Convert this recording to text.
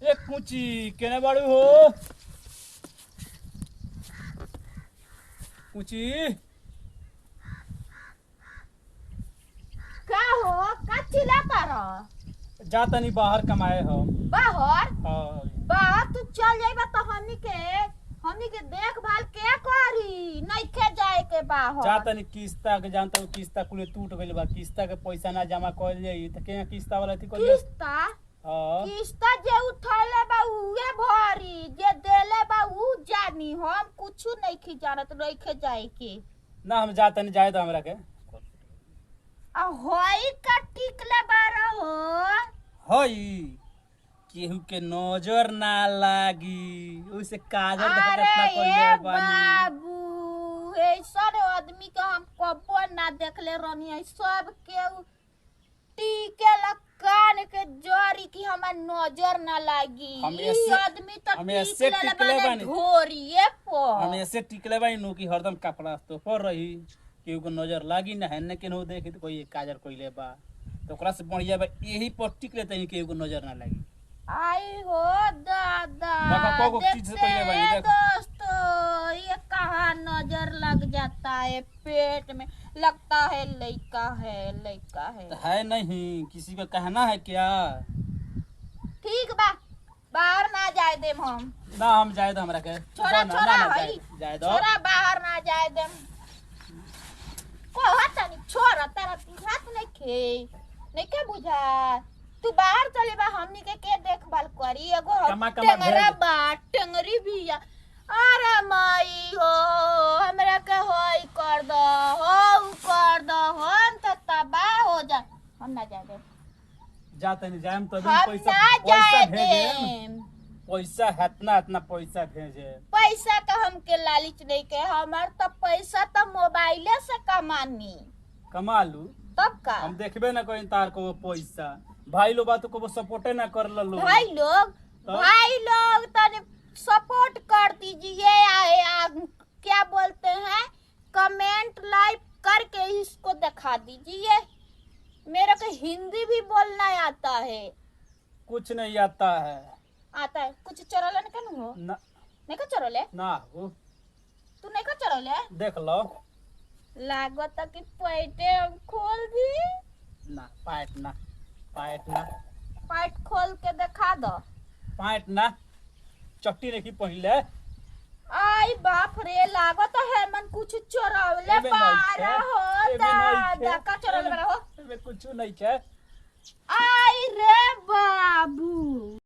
एक कुची केने बाड़ू हो कुची। का हो का चिल्लाता रह? जा तनी बाहर कमाए हो। बाहर हाँ। बाहर तू चल जाइबा तो हमनी के देखभाल के करी नइखे जाए के जा बाहर। तनी किस्ता के जानता हूँ किस्ता कुल टूट गइल बा किस्ता के पैसा ना जमा कइल जाई त के किस्ता वाला थी कइल। किस्ता हां किस्ता जे उठैले बा उहे भरी जे देले बा उ जानी हम कुछु नइखे जानत नइखे जाए के। ना हम जा तनी जाए तो हमरा के आ होई का टिकले बारा हो हई केहू के नजर ना लागी ओइसे काजल देखत अरे इतना कइले ए बानी। बाबू ऐसन आदमी के हम कबो ना देखले रहनी है सब के टीके कान के जरी की हमार नजर ना लागी। हम ई ऐसे- आदमी तो हम ऐसे टिकले टिकले बाने बानी। ढोरिए पर। हम ऐसे टिकले बानी नु की हरदम कपड़ा तो पर रही केहू को नजर लागी ना है ने केहू देखी तो कोई काजल कइले बा तो ओकरा से बढ़िया बा यही पर टिकले तनी केहू को नजर ना लागी। आई हो दादा देखो कोको चीज से देखते पहले बानी, हैं देखो। दोस्तों ये कहाँ नजर लग जाता है पेट में लगता है लइका है। तो है नहीं किसी का कहना है क्या। ठीक बा बाहर ना जाए देम हम। ना हम जाए तो हमरा के छोरा ना, छोरा ना, ना, हई जाए दो। छोरा बाहर ना जाए देम को हता नहीं छोरा तेरा हाथ नहीं खे नहीं के बुझा तू बाहर चले बा हमनी के देखभाल करी एगो कमा कमा टेंगरा भेज। बा टेंगरी भी या अरे माई हो हमरा के होई कर दो हो कर दो हम तो तबाह हो जा हम ना जाए देम जाते नहीं जाए तो हम पैसा ना पैसा जाए भेजे देम पैसा इतना इतना पैसा भेजे। पैसा का हमके लालच नहीं के हमार तो पैसा तो मोबाइले से कमानी कमा लू तब का हम देखबे ना कहीं तार को वो पैसा भाई लोग बात को वो सपोर्टे ना कर लो। भाई लोग तने सपोर्ट कर दीजिए क्या बोलते हैं कमेंट लाइक करके इसको दिखा दीजिए। मेरे को हिंदी भी बोलना आता है कुछ नहीं आता है कुछ चरोले नहीं कनु हो ना नहीं का चरोले ना वो तू नहीं का चरोले देख लो लागत कि पैटे हम खोल दी ना पाइट ना पैट खोल के दिखा दो। पाइट ना चट्टी नहीं की पहले आई बाप रे लागत है मन कुछ चोरवले एबे नहीं बारा है, हो एबे नहीं है। दादा का चोरवले बारा हो कुछ नहीं है। आई रे बाबू।